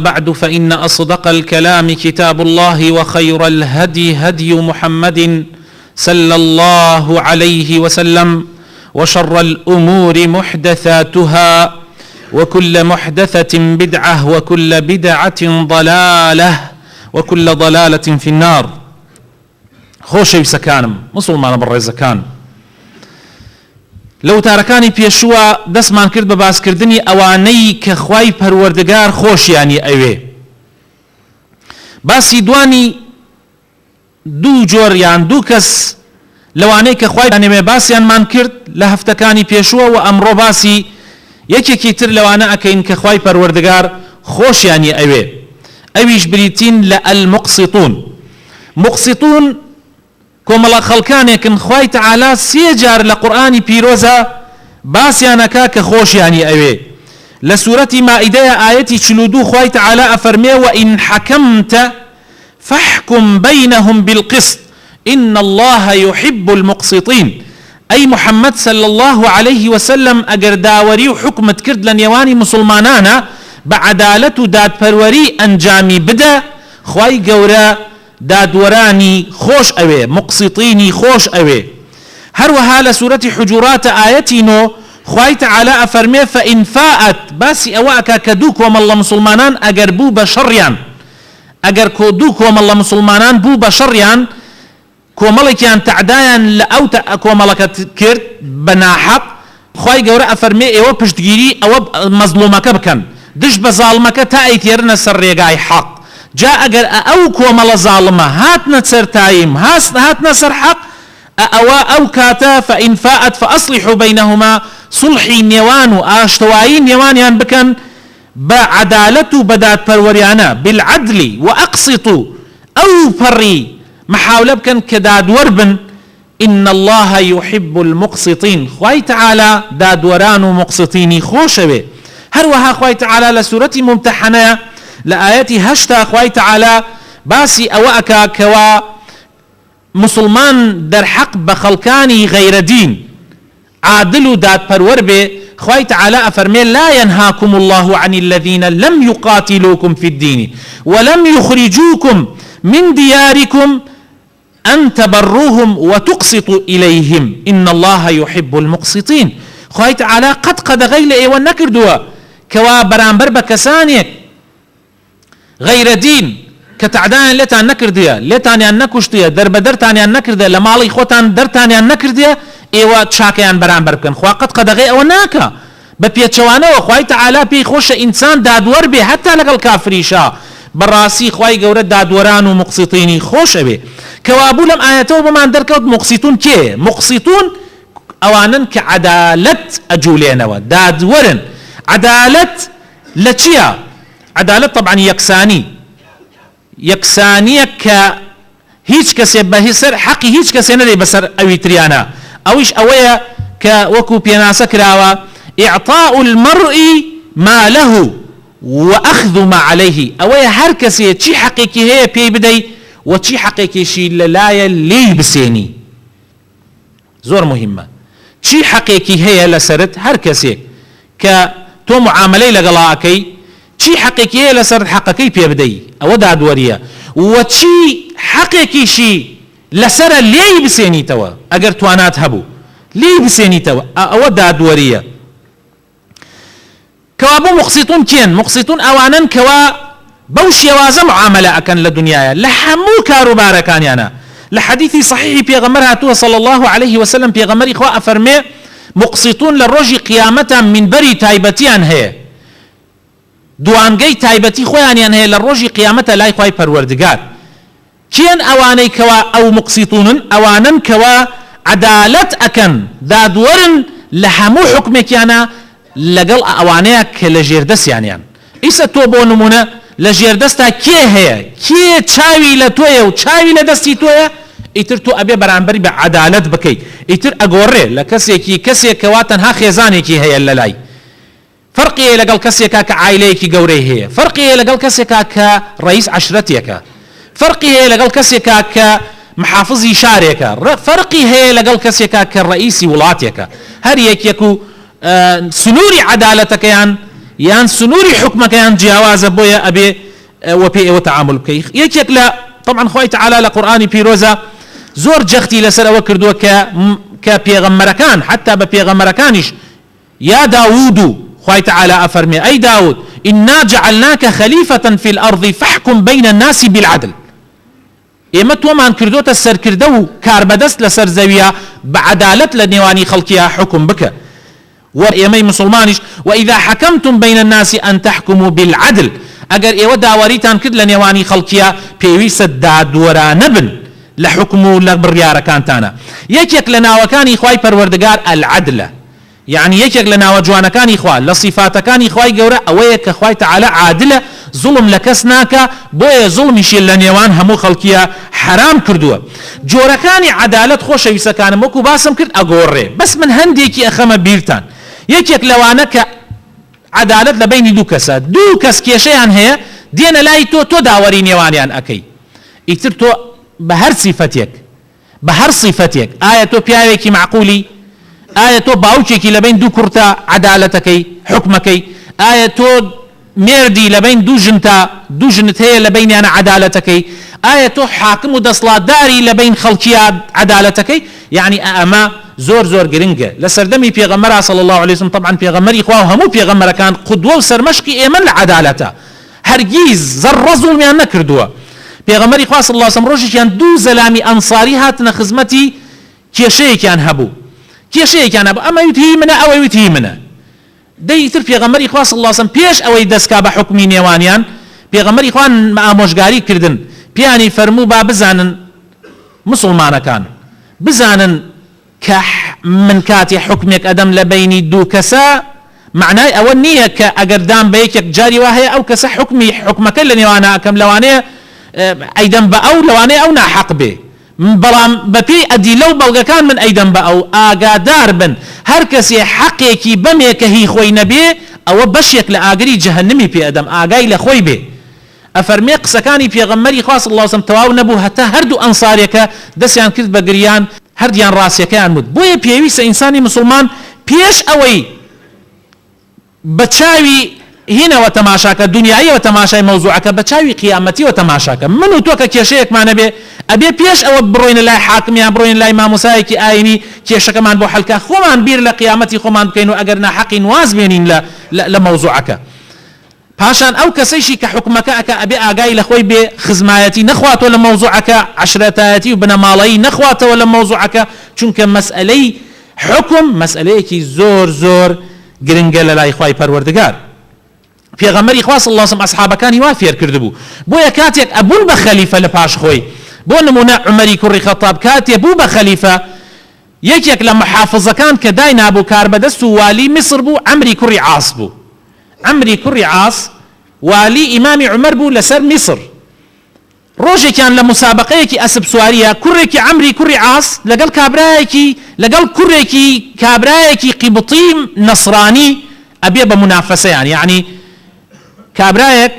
بعد فإن أصدق الكلام كتاب الله وخير الهدي هدي محمد صلى الله عليه وسلم وشر الأمور محدثاتها وكل محدثة بدعة وكل بدعة ضلالة وكل ضلالة في النار. خۆشەوی سەکانم مسلمانە بەڕێزەکان، لەو تارەکانی پێشووە دەستمان کرد بە باسکردنی ئەوانەی کە خوای پەروەردگار خۆشیانی ئەوێ. باسی دوانی دوو جۆر یان دوو کەس لەوانەی کە خوای دانێمێ باسییانمان کرد لە هەفتەکانی پێشووە و ئەمڕۆ باسی یەکێکی تر لەوانە ئەکەین کە خوای پەروەردگار خۆشیانی ئەوێ. ئەویش بریتین لە المقسطون. مقسطون کۆمەڵە خەڵکانێکن خوای تەعالا سێ جار لە قورئانی پیرۆزە باسییانەکا کە خۆشیانی ئەوێ. لە سوورەتی مائیدەیە ئاەتی 42 خوای تەعالا ئەفەرمێ وئین حەکەمتە فاحكم بينهم بالقسط إن الله يحب المقسطين. أي محمد صلى الله عليه وسلم أجر داوري وحكمت كرد لنيواني مسلمانانا بعدالة داد پروري أنجامي بدا خواي قورا دادوراني خوش أوي مقسطيني خوش أوي. هروها لسورة حجرات آياتينو خواي تعالى أفرمي فإن فاءت باسي أواكا كدوك وما الله مسلمانان أجر بو بشريان ئەگەر کۆدوو کۆمەڵە مسلمانان بوو بە شەڕیان کۆمەڵێکیان تەعدایان لە ئەو کۆمەڵەکە کرد بە ناحەق خوای گەورە ئەفەرمێ ئێوە پشتگیری ئەوە مەزلومەکە بکەن دش بە زاڵمەکە تا ئەیتێرنە سەر ڕێگای حەق. جا ئەگەر ئەو کۆمەڵە زاڵمە هاتنە سەرتایم هاتنە سەر حەق ئەوە ئەو کاتە فئین فاءت فأصلحوا بینهما صلحی نێوان و ئاشتەوایی نێوانیان بکەن بعدالة بدات پروریانه بالعدل وأقسطوا أو فري محاولة بكن كداد وربن إن الله يحب المقسطين. خواي تعالى داد وران مقسطيني خوشوي. هروها خواي تعالى لسورة ممتحنة لآيات هشتا خواي تعالى باسي أواكا كوا مسلمان در حق بخلقاني غير دين عادل داد پرور به خواهي تعالى أفرمي لا ينهاكم الله عن الذين لم يقاتلوكم في الدين ولم يخرجوكم من دياركم أن تبروهم وتقسطوا إليهم إن الله يحب المقسطين. خواهي تعالى قد غيل ايوان نكردوا كوا برانبر بكسانيك غير دين كتعدان لتان نكرديا لتان نكشتيا دربدر تان نكرديا لمالي خوتان درتان نكرديا ئێوە چاکەیان بەرامبەر بکەن. خوا قەت قەدەغی ئەوە ناکە بە پێچەوانەوە. خوای تەعالا پێی خۆشە ئینسان دادوەر بێ هەتا لەگەڵ کافریشە. بەڕاستی خوای گەورە دادوەران و مقسیتینی خۆشە بێ. کەوابوو لەم ئاەتەوە بەمان دەرکەوت مقسیتون کێ؟ مقسیتون ئەوانن کە عەدالەت ئەجوولێنەوە دادوەرن. عەدالەت لە چییە؟ عەدالەت طبعاً یەکسانیە کە هیچ کەسێ بەسەر حەقی هیچ کەسێ نەدەی بەسەر ئەوی تریانە. ئەویش ئەوەیە کە وەکو پێناسە کراوە ئیعطاء المرء ما له وأخذ ما عليه. ئەوەیە هەر کەسێ چی حەقێکی هەیە پێی بدەی و چی حەقێکیشی لەلایە لێی بسێنی. زۆر مهمە چی حەقێکی هەیە لەسەرت. هەر کەسێک کە تۆ معاملەی لەگەڵا ئەکەی چی حەقێکی هەیە لەسەر حەقەکەی پێ بدەی ئەوە دادوەریە. و چی حەقێکیشی لەسرە لێی بسێنیتەوە ئەگەر توانات هەبوو لێی بسێنیتەوە ئەوە دادوەریە. کەوابوو مقسیتون کێن؟ مقسیتون ئەوانن کەوا بەو شێوازە معاملە ئەکەن لە دنیاە لە هەموو کاروبارەکانیانە. لە حەدیثی صحیحی پێغەمبەر هاتووە صلی الله عليه وسلم پێغەمبەری خوا ئەفەرمێ مقسیتون لە ڕۆژی قیامەتە منبەری تایبەتیان هەیە دوانگەی تایبەتی خۆیانیان هەیە لە ڕۆژی قیامەتە لای خوای پەروەردگار. کێن ئەوانەی کەوا ئەو مقسیتونن؟ ئەوانن کەوا عەدالەت ئەکەن دادوەرن لە هەموو حکمێکیانە لەگەڵ ئەوانەیە کە لە ژێردەستیانیان. ئیسە تۆ بۆ نمونە لە ژێردەستا کێ هەیە؟ کێ چاوی لە تۆیە و چاوی لە دەستی تۆیە؟ ئیتر تۆ ئەبێ بەرامبەری بە عەدالەت بکەیت. ئیتر ئەگۆڕێ لە کەسێک کەوا تەنها خێزانێکی هەیە لە لای. فەرقی لەگەڵ کەسێکا کە عایلەیەکی گەورەی هەیە. فەرقی لەگەڵ کەسێکا کە ڕئیس عەشرەتێکە. فەرقی هەیە لەگەڵ کەسێکا کە محافظی شارێکە. فەرقی هەیە لەگەڵ کەسێکا کە ڕئیسی وڵاتێکە. هەر یەکێک و سنووری عەدالەتەکەیان یان سنووری حکمەکەیان جیاوازە بۆیە ئەبێ وە پێی ئێوە تەعامل بکەی. یەکێک لە طبعا خۆی تعالی لە قورئانی پیرۆزە زۆر جەختی لەسەر ئەوە کردووە کە پێغەمبەرەکان حتا بە پێغەمبەرەکانیش یا داوود و خۆی تعالی ئەفەرمێ ئەی داوود ئینا جعلناکە خەلیفەتەن فی الأرض فاحکم بین الناس بالعدل. ئێمە تۆمان کردوتە سەرکردە و کاربەدەست لەسەر زەویە بە عەدالەت لە نێوانی خەڵکیە حکم بکە. وإيمي مسلمانش وإذا حكمتم بين الناس أن تحكموا بالعدل أجر إيوة داوريتان كد لنيواني خلقيا بيويس الدادورا نبن لحكموا لبريارة كانتانا يكيك لنا وكان إخواي پروردگار العدل يعني يكيك لنا وجوانا كان إخوان لصفات كان إخواي جورا أويك إخواي تعالى عادلة ظلم لكسناك بوية ظلم يشيل لنيوان همو خلقيا حرام كردوا جورا كان عدالة خوش يسكان موكو باسم كرد أقوري بس من هنديكي أخما بيرتان یەکێک لەوانە کە عەدالەت لە بینی دوو کەسە دوو کەس کێشەیان هەیە دێنە لای تۆ داوەری نێوانیان ئەکەی ئیتر تۆ بە هەر سیفەتێک ئایا تۆ پیاوێکی معقولی ئایا تۆ باوکێکی لە بین دوو کوڕتە عەدالەتەکەی حکمەکەی ئایا تۆ مێردی لە بین دوو ژنت هەیە لە بینیانە عەدالەتەکەی ئایا تۆ حاکم و دەسڵاتداری لە بین خەڵکیە عەدالەتەکەی یعنی ئەمە زۆر زۆر گرنگە لە سەردەمی پێغەمبەر صلی الله عليه وسلم طبعا پێغەمبەری خوا و هەموو پێغەمبەرەکان قودوە و سەرمەشقی ئێمە لە عەدالەتە هەرگیز زەڕە زوڵمیان نەکردووە. پێغەمبەری خوا صلی الله عليه وسلم ڕۆژێکیان دوو زەلامی ئەنساری هاتنە خزمەتی کێشەیەکیان هەبوو ئەمە وتی منە ئەوەی وتی منە دەیتر پێغەمبەری خوا صلی الله عليه وسلم پێش ئەوەی دەستکا بە حکمی نێوانیان پێغەمبەری خوا ئامۆژگاری کردن پیانی فەرموو با بزانن مسلمانەکان بزانن کە من کاتی حکمێک ئەدەم لە بینی دوو کەسە معنای ئەوە نییە کە ئەگەر دام بە یەکێک جاری وا هەیە ئەو کەسە حکمەکە لە نێوانە ئەکەم لەوانەیە ئەیدەم بە ئەو لەوانەیە ئەو ناحەق بێ بەڵام بەپێی ئەدیلە و بەڵگەکان من ئەیدەم بە ئەو ئاگادار بن هەر کەسێ حەقێکی بەمێکە هی خۆی نەبێ ئەوە بەشێک لە ئاگری جەهەنەمی پێ ئەدەم ئاگای لە خۆی بێ. ئەفەرمێ قسەکانی پێغەمبەری خوا صلی الله عليه وسلم تەواو نەبوو هەتا هەردوو ئەنسارێکە دەستیان کرد بە گریان هەردیان ڕاستیەکەیان وت بۆیە پێویستە ئینسانی مسلمان پێش ئەوەی بە چاوی هینەوە تەماشاکە دنیاییەوە تەماشای مەوزوعەکە بە چاوی قیامەتیەوە تەماشاکە من و تۆ کە کێشەیەکمانە بێ ئەبێ پێش ئەوە بڕۆینە لای حاکمیان بڕۆین لای مامۆسایەکی ئاینی کێشەکەمان بۆ حەلکە خۆمان بیر لە قیامەتی خۆمان بکەین و ئەگەر ناحەقی نواز بێنین لە مەوزوعەکە پاشان ئەو کەسەیشی کە حکومەکە ئەکە ئەبێ ئاگای لە خۆی بێ خزمایەتی نەخواتەوە لە مەوزوعەکە عەشرەتایەتی و بنەماڵەیی نەخواتەوە لە مەوزوعەکە چونکە مەسئلەی حکم مەسئلەیەکی زۆر زۆر گرنگە لە لای خوای پەروەردگار. پێغەمبەری خوا صلی الله عليه وسلم ئەصحابەکانی وا فێر کردبوو بۆیە کاتێک ئەبوون بە خەلیفە لە پاش خۆی بۆ نمونە عومەری کوڕی خەتاب کاتێ بوو بە خەلیفە یەکێک لە محافظەکان کە دای نابوو کاربەدەست و والی میسر بوو عەمری کوڕی عاص بوو. عەمری کوڕی عاص والی ئیمامی عومەر بوو لەسەر میسر ڕۆژێکیان لە مسابقەیەکی ئەسب سواریە کوڕێکی عەمری کوڕی عاص لەگەڵ کوڕێکی کابرایەکی قیبطی نەسرانی ئەبێ بە منافەسەیان یعنی کابرایەک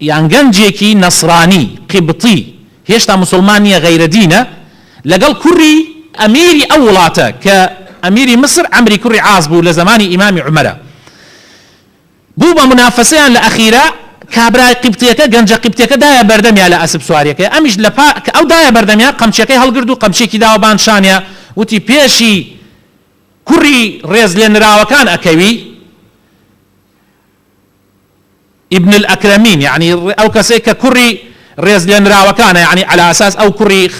یان گەنجێکی نەسرانی قیبطی هێشتا مسلمان نییە غەیرە دینە لەگەڵ کوڕی ئەمیری ئەو وڵاتە کە ئەمیری مسر عەمری کوڕی عاص بوو لە زمانی ئیمامی عومەرە بوو بە منافەسەیان لە ئەخیرە کابرای قیبتیەکە گەنجە قیبتیەکە دایە بەردەمیا لە ئەسب سواریەکە ئەمیش کە ئەو دایە بەردەمیا قەمچەکەی هەڵگرت و قەمچێکی داوە بانشانیە وتی پێشی کوڕی ڕێز لێ نراوەکان ئەکەوی ابن الأكرمين يعني أو كسيك كوري ريز لنراوكانا يعني على أساس أو كوري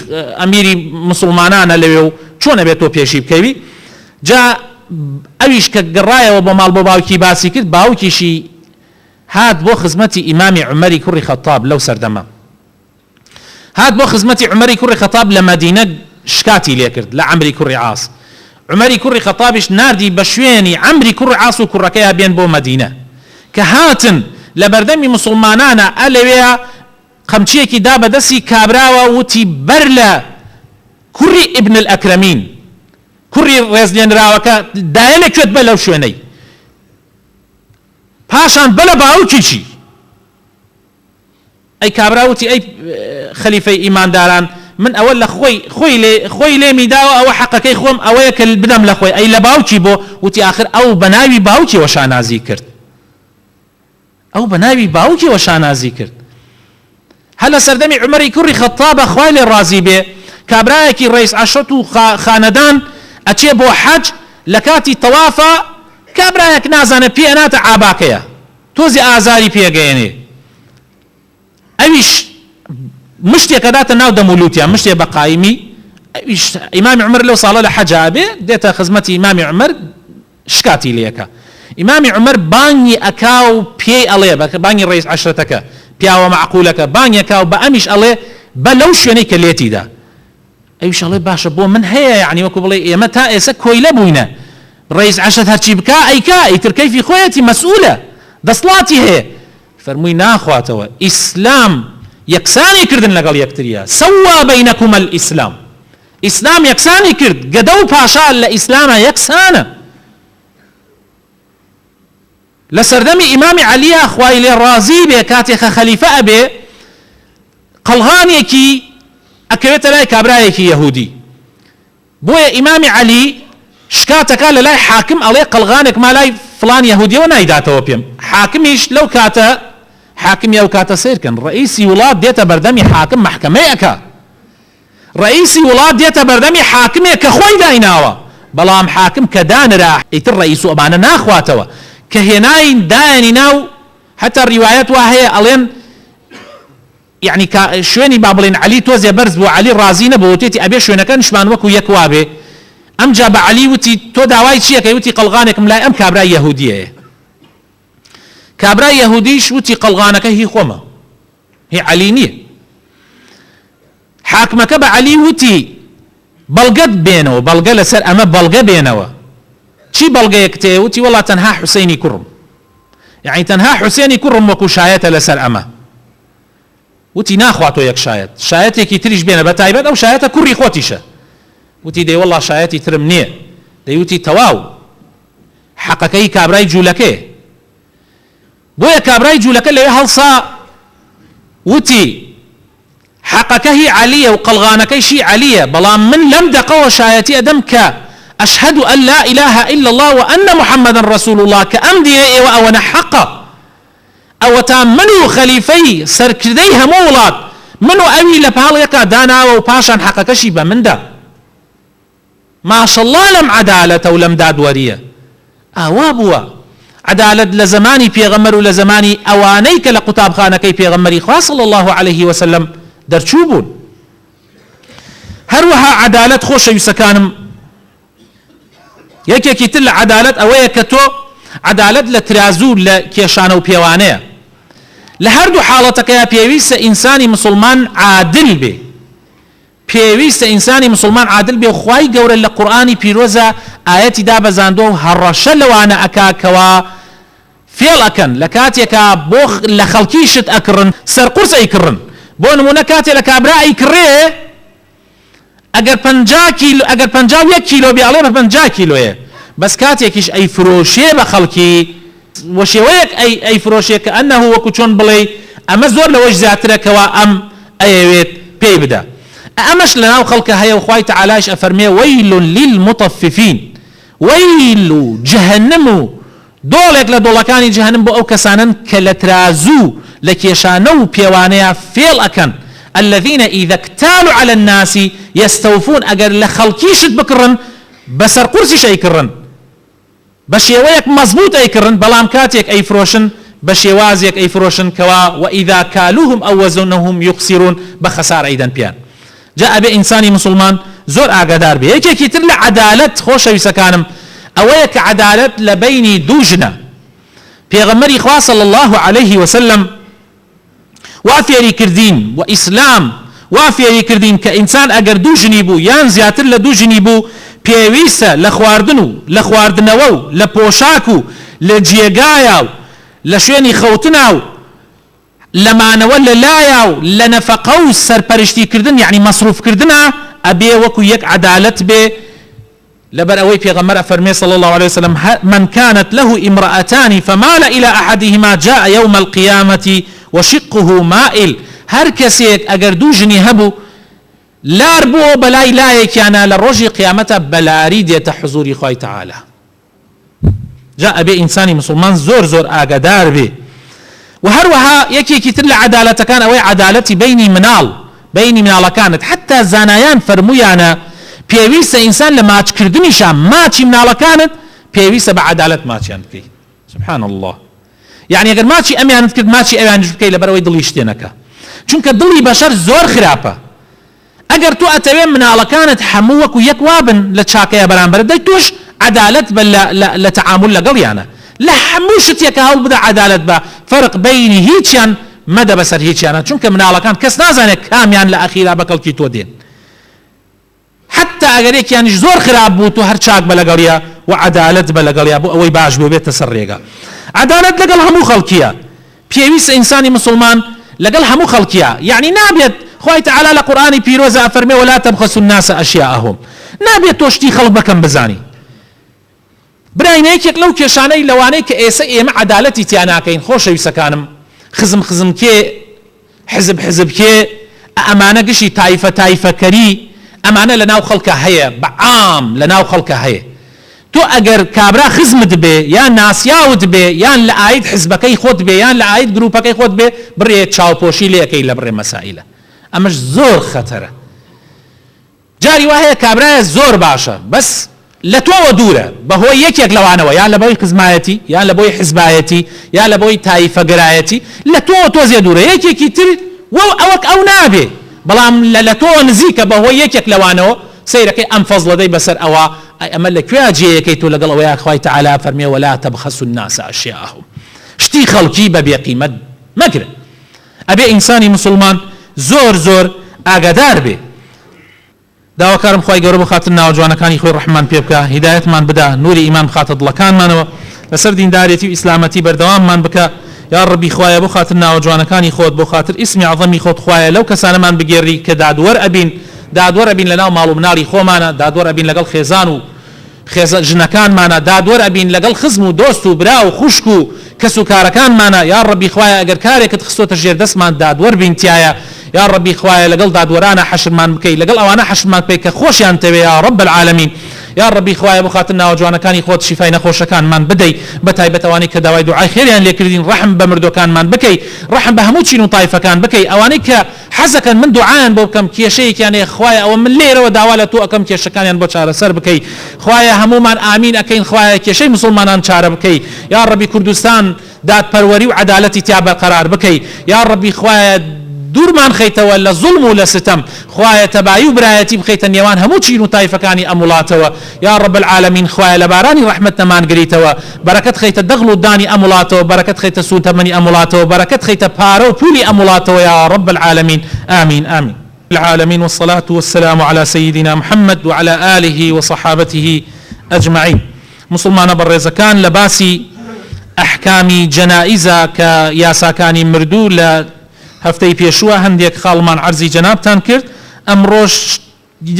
أميري مسلمانان اللي شون بيتو بيشيب كيبي جاء أويش كقراية وبمال بباوكي باسي كد باوكي شي هاد بو خزمتي إمامي عمري كوري خطاب لو سردما هاد بو خزمتي عمري كوري خطاب لمدينة شكاتي ليكرد لعمري كوري عاص عمري كوري خطابش ناردي بشويني عمري كوري عاص وكوركيها بين بو مدينة كهاتن لبردمي مسلمانانا ألويا قمچيكي دابا دسي كابراوا وتي برلا كوري ابن الأكرمين كوري رزلين راوكا دايلة كوت بلو شويني پاشان بلا باوكيشي اي كابراوتي اي خليفة ايمان داران من اول خوي لي ميداو او حقكي خوم او يكل بدم لخوي اي لباوكي بو وتي اخر او بناوي باوكي وشانازي كرت ئەو بە ناوی باوکیەوە شانازی کرد. هەل لە سەردەمی عومەری کوڕی خەتابە خوای لێ ڕازی بێ، کابرایەکی ڕئیس عەشرەت و خانەدان ئەچێ بۆ حەج، لە کاتی تەوافە کابرایەک نازانە پێ ئەناتە عاباکەیە، تۆزی ئازاری پێگەێنێ، ئەویش مشتێکە داتە ناو دەمولوتیان، مشتێ بە قایمی. ئیمامی عومەر لەو ساڵە لە حەجا بێ، دێتە خزمەتی ئیمامی عومەر، شکاتی لێەکە. ئیمامی عومەر بانگی ئەکا و پێی ئەڵێ، بانگی ڕئیس عەشرەتەکە پیاوە معقولەکە بانگی ئەکا و بە ئەمیش ئەڵێ بە لەو شوێنەی کە لێتیدا. ئەویش ئەڵێ باشە بۆ من هەیە، یعنی وەکو بڵێ ئێمە تا ئێستا کۆیلە بووینە، ڕئیس عەشرەت هەرچی بکا ئەیکا، ئیتر کەیفی خۆیەتی مەسئولە، دەسڵاتی هەیە. فەرمووی ناخواتەوە، ئیسلام یەکسانی کردن لەگەڵ یەکتریە، سەوا بەینەکومە الئیسلام، ئیسلام یەکسانی کرد، گەدە و پاشا لە ئیسلامە یەکسانە. لە سەردەمی ئیمامی عەلیە خوای لێ ڕازی بێ، کاتێکە خەلیفە ئەبێ، قەڵغانێکی ئەکەوێتە لای کابرایەکی یەهودی، بۆیە ئیمامی عەلی شکاتەکە لە لای حاکم ئەڵێ قەڵغانێک ما لای فلان یەهودیەوە نایداتەوە پێم. حاکمیش لەو کاتە حاکمی ئەو کاتە سیرکن، ڕئیسی وڵات دێتە بەردەمی حاکم محکەمەیەکە، ڕئیسی وڵات دێتە بەردەمی حاکمێک کە خۆی دایناوە، بەڵام حاکم کە دانرا ئیتر ڕئیس و ئەمانە ناخواتەوە، کە هێناین دایانی ناو. حتا ڕیوایەت وا هەیە ئەڵێن یعنی شوێنی با بڵێن عەلی تۆزێ بەرز بوو، عەلی ڕازی نەبوو، وتێتی ئەبێ شوێنەکە نیشمان وەکو یەک وابێ. ئەمجا بە عەلی وتی تۆ داوای چیەکەی؟ وتی قەڵغانێکم لای ئەم کابرای یەهودیەیە. کابرای یەهودیش وتی قەڵغانەکە هی خۆمە، هی عەلی نییە. حاکمەکە بە عەلی وتی بەڵگەت بێنەوە، بەڵگە لەسەر ئەمە بەڵگە بێنەوە. چی بەڵگەیەک تێ؟ وتی وەڵا تەنها حوسێنی کوڕم، یعنی تەنها حوسێنی کوڕم وەکو شایەتە لەسەر ئەمە. وتی ناخواتۆ یەک شایەت، شایەتێکی تریش بێنە، بە تایبەت ئەو شایەتە کوڕی خۆتیشە. وتی دەی وەڵا شایەتی ترم نییە. دەیوتی تەواو حەقەکەی کابرای جوولەکەی. بۆیە کابرای جوولەکە لەوێ هەڵسا وتی حەقەکە هی عەلیە و قەڵغانەکەیشی عەلیە، بەڵام من لەم دەقەوە شایەتی ئەدەم کە أشهد أن لا إله إلا الله وأن محمد رسول الله كأمدي وأنا حقا أو تامنوا خليفي سركدي همولات منو أوي لبهاليك دانا وباشان حقا شيبا من دا ما شاء الله لم عدالة ولم دادورية أوابوا عدالة لزماني بيغمر لزماني أوانيك لقطاب خانكي بيغمري خاص صلى الله عليه وسلم درشوبون هروها عدالة خوش يسكانم یەکێکی تر لە عەدالەت ئەوەیە کە تۆ عەدالەت لە ترازوو لە کێشانە و پێوانەیە. لە هەردوو حاڵەتەکەیە پێویستە ئینسانی مسلمان عادل بێ، پێویستە ئینسانی مسلمان عادل بێ. خوای گەورە لە قورئانی پیرۆزە ئاەتی دابەزاندۆ و هەڕەشە لەوانە ئەکاکەوە فێڵ ئەکەن لە کاتێکە بۆ لە خەڵکیشت ئەکڕن سەرقورس ئەیکڕن. بۆ نمونە کاتێک لە کابرا ئەیکڕێ ئەگەر 51 کیلۆ بێ ئەڵێ بە 50 کیلۆیە، بەس کاتێکیش ئەیفرۆشێ بە خەڵکی وە شێوەیەک ئەیفرۆشێ کە ئەنەهو وەکو چۆن بڵێ ئەمە زۆر لەوەش زیاترەکەوە ئەم ئەیەوێت پێی بدە. ئەمەش لەناو خەڵکە هەیە و خوای تەعالاش ئەفەرمێ وەیل للمطففین، وەیل و جەهەنەم و دۆڵێک لە دۆڵەکانی جەهەنەم بۆ ئەو کەسانن کە لە ترازوو لە کێشانە و پێوانەیە فێڵ ئەکەن. الذين إذا اكتالوا على الناس يستوفون، أجر لخلقيشت بكرن بسر قرسيش أي كرن بشيويك مزبوط أي كرن بلام كاتيك أي فروشن بشيوازيك أي فروشن كوا وإذا كالوهم أو وزنهم يخسرون بخسار أيضا بيان. جاء بإنساني مسلمان زور أقدار بي هيك كتير لعدالة خوش يسكانم أويك عدالة لبيني دوجنا بيغمري إخوة صلى الله عليه وسلم وافيري كردين وإسلام وافيري كردين كإنسان أجر دو جنيبو يان زياتر لدو جنيبو بيويسا لخواردنو لخواردنوو لبوشاكو لجيغاياو لشويني خوتناو لما نولا لاياو لنفقو سرپرشتي كردن يعني مصروف كردنا أبي وكو يك عدالت بي لبر أوي بيغمر فرمي صلى الله عليه وسلم من كانت له امرأتان فمال إلى أحدهما جاء يوم القيامة وشقه مائل. هر کەسێک ئەگەر دوو ژنی هەبوو لار بۆ بەلای لایەکیانە لە ڕۆژی قیامەتە بەلاری دێتە حزوری خوای تەعالا. جا ئەبێ ئینسانی مسلمان زۆر زۆر ئاگادار بێ وهروها يكي تر عدالة كان أو عدالتي بيني منال كانت حتى زانایان فرمویانە پێویستە ئینسان لە ماچکردنیشان ماچی مناڵەکانت پێویستە بە عەدالەت ماچیان بکەی. سبحان الله. يعني ئەگەر ماچی ئەمیانت کرد ماچی ئەویانش بکەی لەبەرەوەی دڵی شتێنەکە، چونکە دڵی بەشەر زۆر خراپە. ئەگەر تۆ ئەتەوێ مناڵەکانت هەموو وەکو یەک وابن لە چاکەیە بەرامبەر دەی تۆش عەدالەت بە لە تەعامل لەگەڵیانە، لە هەموو شتێکە هەوڵ بدە عەدالەت بە، فەرق بەینی هیچیان مەدە بەسەر هیچیانە، چونکە مناڵەکان کەس نازانێت کامیان لە ئەخیرا بەکەڵکی تۆ دێن. حتى ئەگەر یەکیانیش زۆر خراپ بوو تۆ هەر چاک بە لەگەڵیە و عەدالەت بە لەگەڵیە بۆ ئەوەی باش بێتە سەر ڕێگە. عەدالەت لەگەڵ هەموو خەڵکیە، پێویستە ئینسانی مسلمان لەگەڵ هەموو خەڵکیە، یعنی نابێت خوای تەعالی لە قورئانی پیرۆزە ئەفەرمێ ولا تبخسوا الناس أشياءهم، نابێت تۆ شتی خەڵک بەکەم بزانی. براینە یەکێک لەو کێشانەی لەوانەی کە ئێمە عەدالەتی تیا ناکەین خۆشەویستەکانم، خزم کێ حزب کێ ئەمانە گشتی تایفەکەری ئەمانە لە ناو خەڵکە هەیە، بەعام لە ناو خەڵکە هەیە. تۆ ئەگەر کابرا خزمت بێ یان ناسیاوت بێ یان لە ئاید حزبەکەی خۆت بێ یان لە ئاید گروپەکەی خۆت بێ بڕێ چاوپۆشی لێەکەی لە بڕێ مەسائلە، ئەمەش زۆر خەتەرە. جاری وایە کابرایە زۆر باشە بەس لە تۆوە دوورە بەهۆی یەکێک لەوانەوە، یان لە بۆی خزمایەتی یان لە بۆی حزبایەتی یان لە بۆی تایفەگرایەتی، لە تۆ تۆزێ دوورە. یەکێکی تر ئەوەک ئەو نابێ، بەڵام لە تۆ نزیکە بەهۆی یەکێک لەوانەوە سەیرەکەی ئەم فەزڵەدەی بەسەر ئەوە ئەمە لەکوێ جێیەکەی تۆ لەگەڵ ئەوەیە خوای تەعالی فەرمێ ولا تبخسوا الناس أشياءهم، شتی خەڵکی بە بێقیمەت مەگرن. ئەبێ ئینسانی مسلمان زۆر ئاگادار بێ. داواکارم خوای گەورە بخاتن ناوجوانەکانی خۆی ڕەحمان پێ بکە، هیدایەتمان بدا، نوری ئیمان بخاتە دڵەکانمانەوە، لەسەر دینداریەتی و ئیسلامەتی بەردەواممان بکە. یا ڕەبی خوایە بۆ خاتر ناوجوانەکانی خۆت، بۆ خاتر ئیسمی عەظەمی خۆت خوایە لەو کەسانەمان بگێڕی کە دادوەر ئەبین لەناو ماڵ و مناڵی خۆمانە، دادوەر ئەبین لەگەڵ خێزان و ژنەکانمانە، دادوەر ئەبین لەگەڵ خزم و دۆست و برا و خوشک و کەس و کارەکانمانە. یا ڕەبی خوایە ئەگەر کارێکت خستۆتە ژێر دەستمان دادوەر بین تایە، یا ڕەبی خوایە لەگەڵ دادوەرانە حەشرمان بکەی، لەگەڵ ئەوانە حەشرمان بکەی کە خۆشیان تەوێ یا ڕەب العالەمین. یا ڕەبی خوایە بۆ خاتر ناوجوانەکانی خۆت شیفای نەخۆشەکانمان بدەی، بە تایبەتەوانی کە داوای دوعای خێریان لێکردین، ڕەحم بە مردوەکانمان بکەی، ڕەحم بە هەموو چین و تایفەکان بکەی، ئەوانەی کە حەزەکەن من دوعایان بۆ بکەم کێشەیەکیان هەیە خوایە ئەوە من لێرەوە داوا لە تۆ ئەەکەم کێشەکانیان بۆ چارەسەر بکەی، خوایە هەمومان ئامین ئەکەین، خوایە کێشەی مسلمانان چارە بکەی. یا ڕەبی کوردستان دادپەروەری و عەدالەتی تیا بەقەرار بکەی. یا ڕەبی خوایە دوورمان خەیتەوە لە زوڵم و لە ستەم، خوایە تەبایی و برایەتی بخەیتە نێوان هەموو چین و تایفەکانی ئەم وڵاتەوە. یا ڕەب العالەمین خوایە لە بارانی ڕەحمەت نەمانگریتەوە، بەرەکەت خەیتە دەغڵ و دانی ئەم وڵاتەوە، بەرەکەت خەیتە سوتەمەنی ئەم وڵاتەوە، بەرەکەت خەیتە پارە و پولی ئەم وڵاتەوە. یا ڕەب العالەمین آمین آمین. العالمين والصلاة والسلام على سيدنا محمد وعلى آله وصحابته أجمعين. مسلمان برزكان لباسي أحكامي جنائزة كياساكاني مردو هەفتەی پێشووە هەندێک خاڵمان عەرزی جەنابتان کرد، ئەمڕۆژ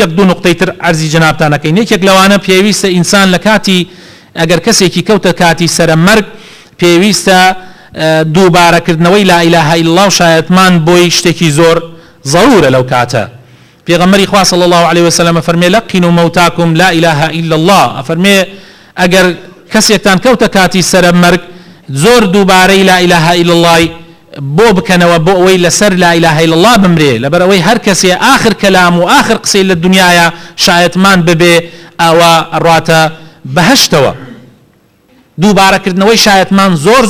یەک دوو نوقتەی تر عەرزی جەنابتان ئەکەین. یەکێک لەوانە پێویستە ئینسان لە کاتی ئەگەر کەسێکی کەوتە کاتی سەرمەرگ پێویستە دووبارەکردنەوەی لا ئیلاهە ئیلا الله و شایەتمان بۆی شتێکی زۆر ضرورە لەو کاتە. پێغەمبەری خوا صلی الله علیه وسلم فەرمێ لەقینوا موتاکم لا ئیلاهە ئیلا الله، ئەفەرمێ ئەگەر کەسێکتان کەوتە کاتی سەرمەرگ زۆر دووبارەی لا ئیلاهە ئیلا الله بۆ بکەنەوە بۆ ئەوەی لەسەر لا ئیلاهە ئیلا الله بمرێ، لەبەرەوەی هەر کەسێ آخر کەلام و آخر قسەی لە دنیاە شایەتمان ببێ ئەوە ڕاتە بەهەشتەوە. دووبارەکردنەوەی شایەتمان زۆر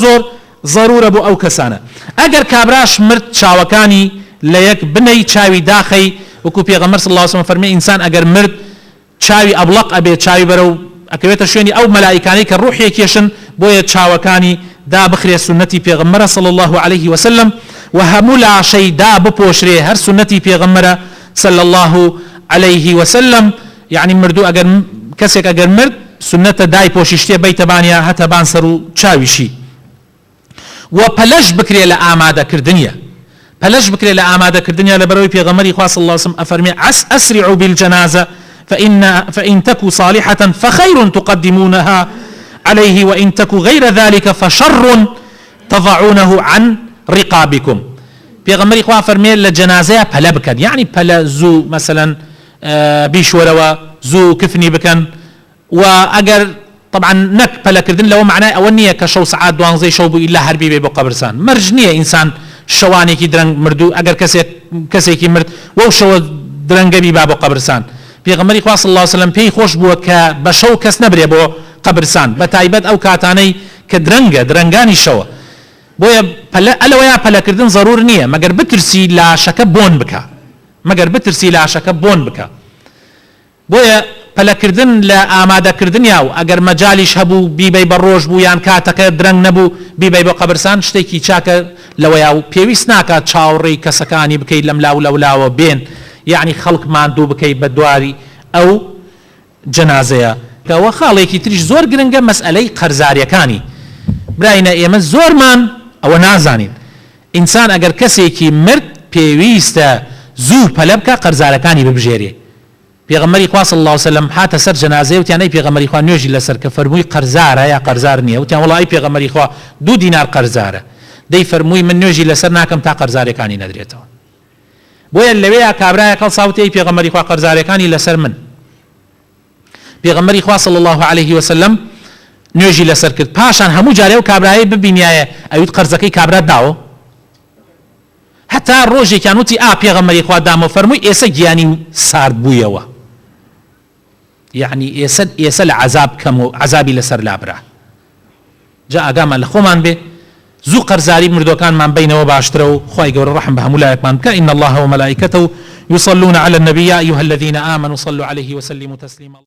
ضرورە بۆ ئەو کەسانە. ئەگەر کابراش مرد چاوەکانی لە یەک بنەی چاوی داخەی، وەکو پێغەمبەر صلی الله علیه وسلم فەرمێ ئینسان ئەگەر مرد چاوی ئەبڵق ئەبێ، چاوی بەرەو ئەکەوێتە شوێنی ئەو مەلائیکانەی کە ڕوحی کێشن بۆیە چاوەکانی دا بخرێ سنەتی پێغەمبەرە صلی الله عليه وسلم، و هەموو لاشەی دا بپۆشرێ هەر سنەتی پێغەمبەرە صلی الله عليه وسلم. یعنی مردوو ئەگەر کەسێک ئەگەر مرد سنەتە دای پۆشی شتێ بەیتەبانیا هەتە بان سەر و چاویشی. و پەلەش بکرێ لە ئامادەکردنیە، پەلەش بکرێ لە ئامادەکردنیە، لەبەرەوەی پێغەمبەری خوا صلی الله عليه وسلم ئەفەرمێ ئەسرعوا بالجنازة فإن تكو صالحة فخير تقدمونها عليه وإن تكو غير ذلك فشر تضعونه عن رقابكم. پێغەمبەری خوا فەرمێ لە جەنازەیە پەلە بکەن، یعنی پەلە زوو مەسەلەن بیشوەرەوە زوو کفنی بکەن، و ئەگەر طبعا نك پەلەکردن لەوە معنای ئەوە نییە کە شەو سعات دوانزەی شەو بوو ئیلا هەربی بێ بۆ قەبرستان مەرج نییە ئینسان شەوانێکی درەنگ مردو ئەگەر کەسێکی مرد وەو شەوە درەنگەبی با بۆ قەبرستان پێغەمبەری خوا صلی الله علیه وسلم پێی خۆش بووە کە بە شەو کەس نەبرێ بۆ قەبرستان بە تایبەت ئەو کاتانەی کە درەنگانی شەوە بۆیە ئەلەوەیە پەلەکردن ضرور نییە مەگەر بترسی لاشەکە بۆن بکە بۆیە پەلەکردن لە ئامادەکردنیا و ئەگەر مەجالیش هەبوو بیبەی بە ڕۆژ بوو یان کاتەکە درەنگ نەبوو بیبەی بۆ قەبرستان شتێکی چاکە لەوەیە و پێویست ناکات چاوەڕێی کەسەکانی بکەیت لەم لاو لەولاوە بێن یعنی خەڵک ماندوو بکەیت بە دواری ئەو جەنازەیە کەەوە خاڵێکی تریش زۆر گرنگە مەسئلەی قەرزاریەکانی براینە ئێمە زۆرمان ئەوە نازانین ئینسان ئەگەر کەسێکی مرد پێویستە زوو پەلە بکە قەرزارەکانی ببژێرێ پێغەمبەری خوا صلی الله علیه وسلم هاتە سەر جەنازەیە وتیان ئەی پێغەمبەری خوا نوێژی لەسەر کە فەرمووی قەرزارە یا قەرزار نییە وتیان وەڵی ئەی پێغەمبەری خوا 2 دینار قەرزارە دەی فەرمووی من نوێژی لەسەر ناکەم تا قەرزارەکانی نەدرێتەوە بۆیە لەوەیە کابرایە کەڵ ساوتی ئەی پێغەمبەری خوا قەرزارەکانی لەسەر من پێغەمبەری خوا صلی الله علیه وسلم نوێژی لەسەر کرد پاشان هەموو جارێ و کابرایە ببینایە ئەویت قەرزەکەی کابرا داوە هەتا ڕۆژێکیان وتی پێغەمبەری خوا دامە فەرمووی ئێستا گیانی سارد بوویەوە يعني يسل عذاب كم عذابي لسر لابرا جاء قام لخومان به زو قرزاري مردو كان من بينه وباشترو خوي قول الرحم بهمولاك من كإن الله وملائكته يصلون على النبي يا أيها الذين آمنوا صلوا عليه وسلموا تسليما